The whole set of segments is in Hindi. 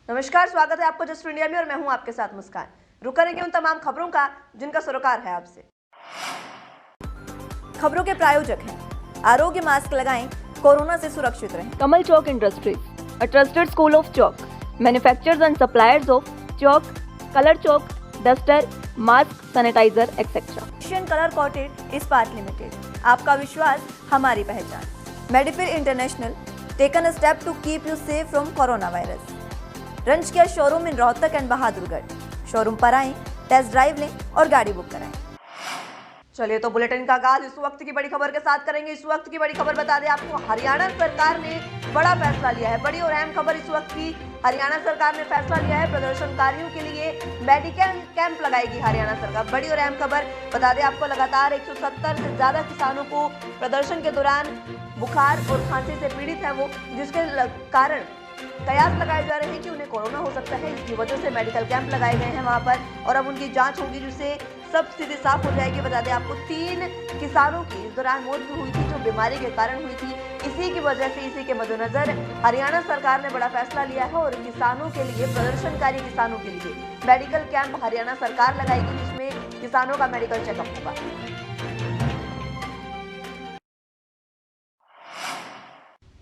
नमस्कार, स्वागत है आपको जस्ट इंडिया में और मैं हूं आपके साथ मुस्कान। रुक करेंगे उन तमाम खबरों का जिनका सरोकार है आपसे। खबरों के प्रायोजक हैं आरोग्य मास्क लगाएं, कोरोना से सुरक्षित रहें। कमल चौक industries, a trusted school of chalk, manufacturers and suppliers of chalk, color chalk, duster, mask, sanitizer, etc. Asian colour coated Ispat limited, आपका विश्वास हमारी पहचान। मेडिफिर international, taken a step to keep you safe from corona virus. रंज किया showroom in Rohtak and Bahadurgarh. Showroom पर आएं, टेस्ट ड्राइव लें और गाड़ी बुक कराएं। चलिए तो बुलेटिन का आगाज इस वक्त की बड़ी खबर के साथ करेंगे। इस वक्त की बड़ी खबर बता दें आपको, हरियाणा सरकार ने बड़ा फैसला लिया है। बड़ी और अहम खबर इस वक्त की, हरियाणा सरकार ने फैसला लिया है प्रदर्शनकारियों के लिए मेडिकल कैंप लगाएगी हरियाणा सरकार। बड़ी और अहम खबर बता दें आपको, लगातार 170 से ज्यादा किसानों को प्रदर्शन के दौरान बुखार और खांसी से पीड़ित है वो, जिसके कारण कयास लगाए जा रहे हैं कि उन्हें कोरोना हो सकता है। इसकी वजह से मेडिकल कैंप लगाए गए हैं वहां पर और अब उनकी जांच होगी, जिससे सब स्थिति साफ हो जाएगी। बता दें आपको 3 किसानों की इस दौरान मौत भी हुई थी जो बीमारी के कारण हुई थी। इसी की वजह से, इसी के मद्देनजर हरियाणा सरकार ने बड़ा फैसला लिया है और किसानों के लिए, प्रदर्शनकारी किसानों के लिए मेडिकल कैंप हरियाणा सरकार लगाएगी, जिसमें किसानों का मेडिकल चेकअप होगा।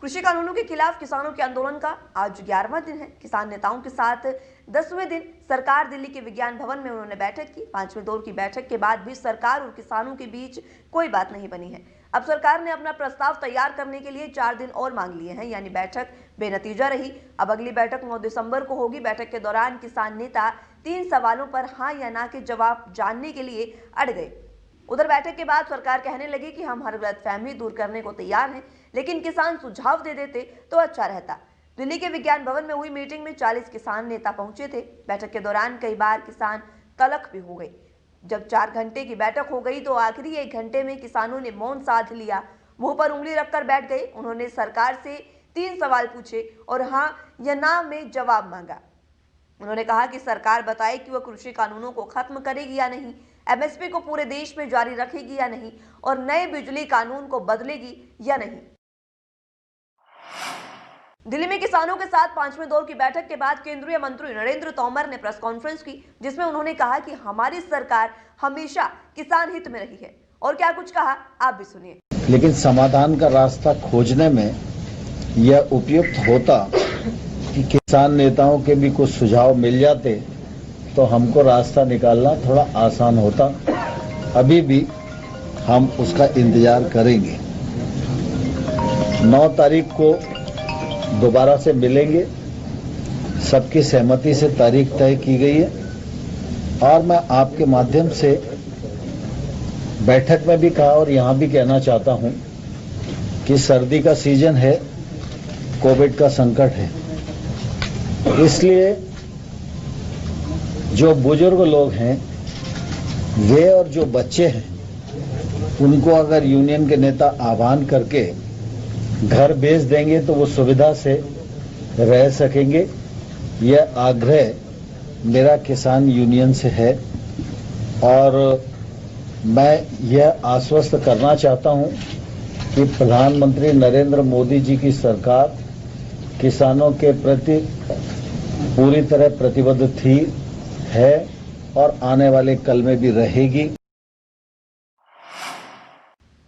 कृषि कानूनों के खिलाफ किसानों के आंदोलन का आज 11वां दिन है। किसान नेताओं के साथ 10वें दिन सरकार दिल्ली के विज्ञान भवन में उन्होंने बैठक की। 5वें दौर की बैठक के बाद भी सरकार और किसानों के बीच कोई बात नहीं बनी है। अब सरकार ने अपना प्रस्ताव तैयार करने के लिए 4 दिन और मांग लिए हैं, यानी बैठक बेनतीजा रही। अब अगली बैठक 9 दिसंबर को होगी। बैठक के दौरान किसान नेता 3 सवालों पर हाँ या ना के जवाब जानने के लिए अड़ गए। उधर बैठक के बाद सरकार कहने लगी कि हम हर गलतफहमी दूर करने को तैयार हैं, लेकिन किसान सुझाव दे देते तो अच्छा रहता। दिल्ली के विज्ञान भवन में हुई मीटिंग में 40 किसान नेता पहुंचे थे। बैठक के दौरान कई बार किसान तल्ख भी हो गए। जब 4 घंटे की बैठक हो गई तो आखिरी 1 घंटे में किसानों ने मौन साध लिया, मुंह पर उंगली रखकर बैठ गए। उन्होंने सरकार से 3 सवाल पूछे और हाँ या ना में जवाब मांगा। उन्होंने कहा कि सरकार बताए कि वह कृषि कानूनों को खत्म करेगी या नहीं, एमएसपी को पूरे देश में जारी रखेगी या नहीं और नए बिजली कानून को बदलेगी या नहीं। दिल्ली में किसानों के साथ 5वें दौर की बैठक के बाद केंद्रीय मंत्री नरेंद्र तोमर ने प्रेस कॉन्फ्रेंस की, जिसमें उन्होंने कहा कि हमारी सरकार हमेशा किसान हित में रही है। और क्या कुछ कहा आप भी सुनिए। लेकिन समाधान का रास्ता खोजने में यह उपयुक्त होता कि किसान नेताओं के भी कुछ सुझाव मिल जाते तो हमको रास्ता निकालना थोड़ा आसान होता। अभी भी हम उसका इंतजार करेंगे। 9 तारीख को दोबारा से मिलेंगे। सबकी सहमति से तारीख तय की गई है और मैं आपके माध्यम से बैठक में भी कहा और यहां भी कहना चाहता हूं कि सर्दी का सीजन है, कोविड का संकट है, इसलिए जो बुजुर्ग लोग हैं वे और जो बच्चे हैं उनको अगर यूनियन के नेता आह्वान करके घर भेज देंगे तो वो सुविधा से रह सकेंगे। यह आग्रह मेरा किसान यूनियन से है और मैं यह आश्वस्त करना चाहता हूं कि प्रधानमंत्री नरेंद्र मोदी जी की सरकार किसानों के प्रति पूरी तरह प्रतिबद्ध थी, है और आने वाले कल में भी रहेगी।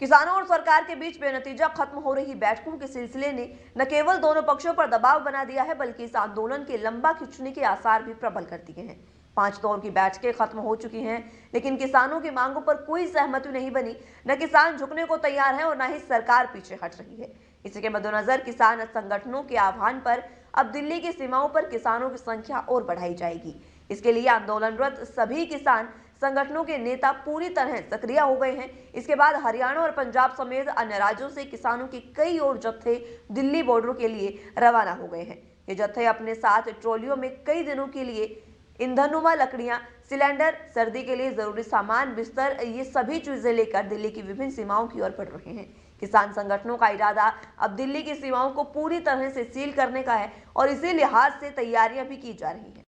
किसानों और सरकार के बीच बेनतीजा खत्म हो रही बैठकों के सिलसिले ने न केवल दोनों पक्षों पर दबाव बना दिया है, बल्कि इस आंदोलन के लंबा खिंचने के आसार भी प्रबल कर दिए हैं। 5 दौर की बैठकें खत्म हो चुकी हैं, लेकिन किसानों की मांगों पर कोई सहमति नहीं बनी। न किसान झुकने को तैयार है और न ही सरकार पीछे हट रही है। इसी के मद्देनजर किसान संगठनों के आह्वान पर अब दिल्ली की सीमाओं पर किसानों की संख्या और बढ़ाई जाएगी। इसके लिए आंदोलनरत सभी किसान संगठनों के नेता पूरी तरह सक्रिय हो गए हैं। इसके बाद हरियाणा और पंजाब समेत अन्य राज्यों से किसानों के कई और जत्थे दिल्ली बॉर्डर के लिए रवाना हो गए हैं। ये जत्थे अपने साथ ट्रॉलियों में कई दिनों के लिए ईंधनुमा लकड़ियां, सिलेंडर, सर्दी के लिए जरूरी सामान, बिस्तर, ये सभी चीजें लेकर दिल्ली की विभिन्न सीमाओं की ओर बढ़ रहे हैं। किसान संगठनों का इरादा अब दिल्ली की सीमाओं को पूरी तरह से सील करने का है और इसी लिहाज से तैयारियां भी की जा रही हैं।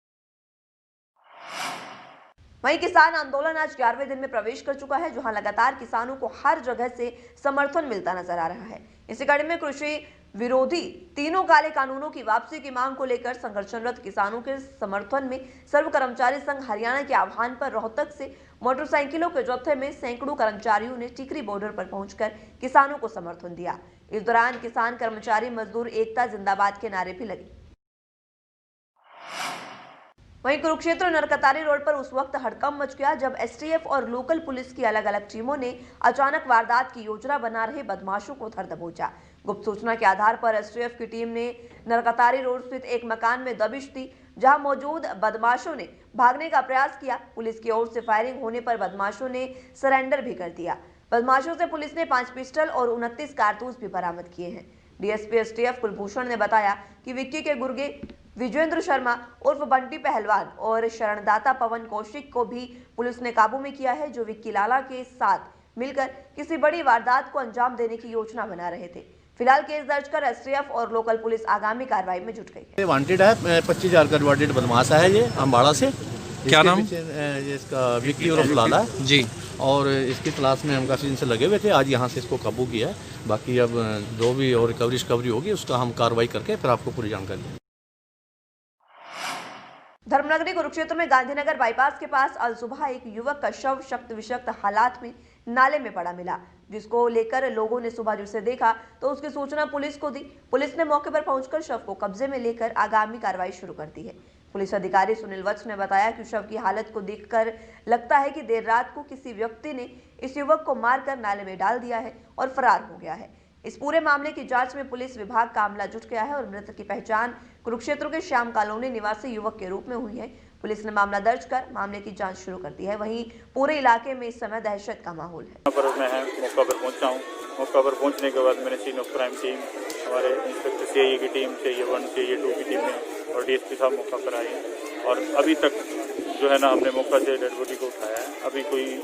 वहीं किसान आंदोलन आज 11वें दिन में प्रवेश कर चुका है, जहां लगातार किसानों को हर जगह से समर्थन मिलता नजर आ रहा है। इसी कड़ी में कृषि विरोधी तीनों काले कानूनों की वापसी की मांग को लेकर संघर्षरत किसानों के समर्थन में सर्व कर्मचारी संघ हरियाणा के आह्वान पर रोहतक से मोटरसाइकिलों के जत्थे में सैकड़ों कर्मचारियों ने टिकरी बॉर्डर पर पहुंचकर किसानों को समर्थन दिया। इस दौरान किसान कर्मचारी मजदूर एकता जिंदाबाद के नारे भी लगे। वहीं कुरुक्षेत्र नरकतारी रोड पर उस वक्त हड़कंप मच गया जब एसटीएफ और लोकल पुलिस की अलग अलग टीमों ने अचानक वारदात की योजना बना रहे बदमाशों को धर दबोचा। गुप्त सूचना के आधार पर एसटीएफ की टीम ने नरकतारी रोड स्थित एक मकान में दबिश दी, जहां मौजूद बदमाशों ने भागने का प्रयास किया। पुलिस की ओर से फायरिंग होने पर बदमाशों ने सरेंडर भी कर दिया। बदमाशों से पुलिस ने 5 पिस्टल और 29 कारतूस भी बरामद किए हैं। डीएसपी एसटीएफ कुलभूषण ने बताया कि विक्की के गुर्गे विजेंद्र शर्मा उर्फ बंटी पहलवान और शरणदाता पवन कौशिक को भी पुलिस ने काबू में किया है, जो विक्की लाला के साथ मिलकर किसी बड़ी वारदात को अंजाम देने की योजना बना रहे थे। फिलहाल केस दर्ज कर एसटीएफ और लोकल पुलिस आगामी कार्रवाई में जुट गई है। वांटेड है, 25,000 का वांटेड बदमाश है ये अम्बाड़ा से। क्या नाम? इसका विक्की उर्फ लाला जी। और इसकी तलाश में हम काफी दिन से लगे हुए थे। आज यहाँ से इसको काबू किया है। बाकी अब जो भी और रिकवरी होगी उसका हम कार्रवाई करके फिर आपको पूरी जानकारी देंगे। धर्मनगरी कुरुक्षेत्र में गांधीनगर बाईपास के पास अल सुबह एक युवक का शव शक्त विषक्त हालात में नाले में पड़ा मिला, जिसको लेकर लोगों ने सुबह जब उसे देखा तो उसकी सूचना पुलिस को दी। पुलिस ने मौके पर पहुंचकर शव को कब्जे में लेकर आगामी कार्रवाई शुरू कर दी है। पुलिस अधिकारी सुनील वत्स ने बताया कि शव की हालत को देखकर लगता है कि देर रात को किसी व्यक्ति ने इस युवक को मारकर नाले में डाल दिया है और फरार हो गया है। इस पूरे मामले की जांच में पुलिस विभाग का अमला जुट गया है और मृतक की पहचान कुरुक्षेत्र के श्याम कॉलोनी निवासी युवक के रूप में हुई है। पुलिस ने मामला दर्ज कर मामले की जांच शुरू कर दी है। वहीं पूरे इलाके में इस समय दहशत का माहौल है। पर मैं मौका पर पहुंचा हूं। मौका पर पहुंचने के बाद मैंने सीन ऑफ क्राइम टीम, हमारे इंस्पेक्टर सीआईए की टीम, सीआईए 1, सीआईए 2 की टीम में और डीएसपी साहब मौका पर आए हैं और अभी तक जो है ना हमने मौका से डेड बॉडी को उठाया है। अभी कोई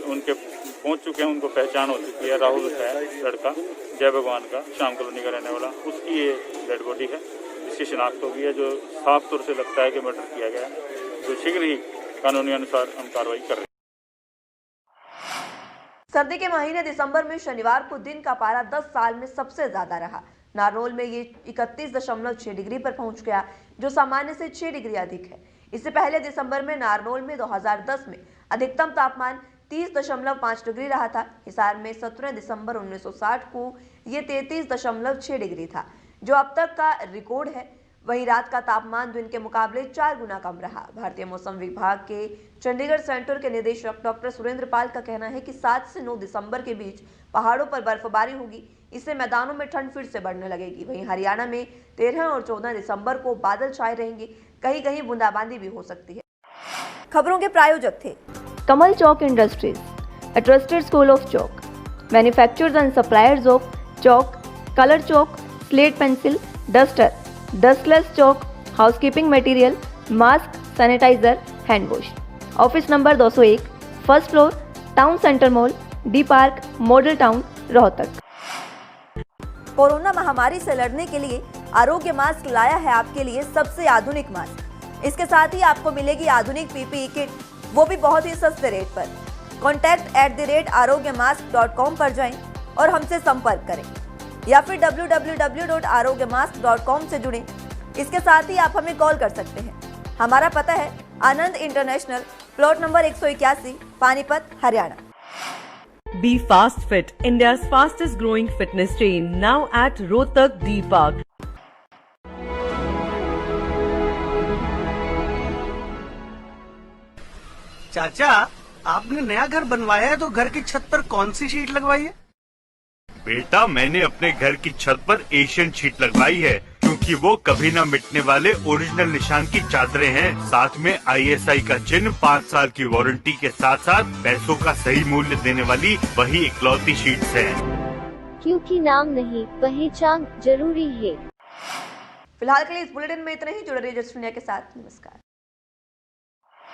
उनके पहुंच चुके हैं, उनको पहचान हो चुकी है। राहुल है लड़का, जय भगवान का, श्याम कॉलोनी का रहने वाला, उसकी ये डेड बॉडी है जिसकी शिनाख्त हो गई है, जो साफ तौर से लगता है कि मर्डर किया गया है। तो शीघ्र ही कानूनी अनुसार हम कार्रवाई कर रहे हैं। सर्दी के महीने दिसंबर में शनिवार को दिन का पारा 10 साल में सबसे ज्यादा रहा। नारनौल में ये 31.6 डिग्री पर पहुंच गया, जो सामान्य से 6 डिग्री अधिक है। इससे पहले दिसंबर में नारनौल में 2010 में अधिकतम तापमान 30.5 डिग्री रहा था। हिसार में 17 दिसंबर 1960 को ये 33.6 डिग्री था, जो अब तक का रिकॉर्ड है। वहीं रात का तापमान दिन के मुकाबले 4 गुना कम रहा। भारतीय मौसम विभाग के चंडीगढ़ सेंटर के निदेशक डॉक्टर सुरेंद्र पाल का कहना है कि 7 से 9 दिसंबर के बीच पहाड़ों पर बर्फबारी होगी, इससे मैदानों में ठंड फिर से बढ़ने लगेगी। वहीं हरियाणा में 13 और 14 दिसंबर को बादल छाए रहेंगे, कहीं कहीं बूंदाबांदी भी हो सकती है। खबरों के प्रायोजक थे Kamal Chalk Industries, a trusted school of chalk, manufacturers and suppliers of chalk, color chalk, slate pencil, duster, dustless chalk, housekeeping material, mask, sanitizer, hand wash. Office number 201, first floor, Town Center Mall, D Park, Model Town, Rohtak. Corona महामारी से लड़ने के लिए आरोग्य मास्क लाया है आपके लिए सबसे आधुनिक मास्क। इसके साथ ही आपको मिलेगी आधुनिक पीपीई किट, वो भी बहुत ही सस्ते रेट पर। contact@arogyamask.com पर जाएं और हमसे संपर्क करें या फिर www.arogyamask.com से जुड़ें। इसके साथ ही आप हमें कॉल कर सकते हैं। हमारा पता है Anand international, plot number 181, Panipat, Haryana. Be Fast Fit, India's fastest growing fitness chain, now at Rohtak D Park. चाचा, आपने नया घर बनवाया है तो घर की छत पर कौन सी शीट लगवाई है? बेटा, मैंने अपने घर की छत पर एशियन शीट लगवाई है, क्योंकि वो कभी न मिटने वाले ओरिजिनल निशान की चादरें हैं। साथ में ISI का चिन्ह, 5 साल की वारंटी के साथ साथ पैसों का सही मूल्य देने वाली वही इकलौती शीट्स हैं। क्योंकि नाम नहीं, पहचान जरूरी है। फिलहाल के लिए इस बुलेटिन में इतना ही। जुड़े रहिए जस्ट इंडिया के साथ। नमस्कार।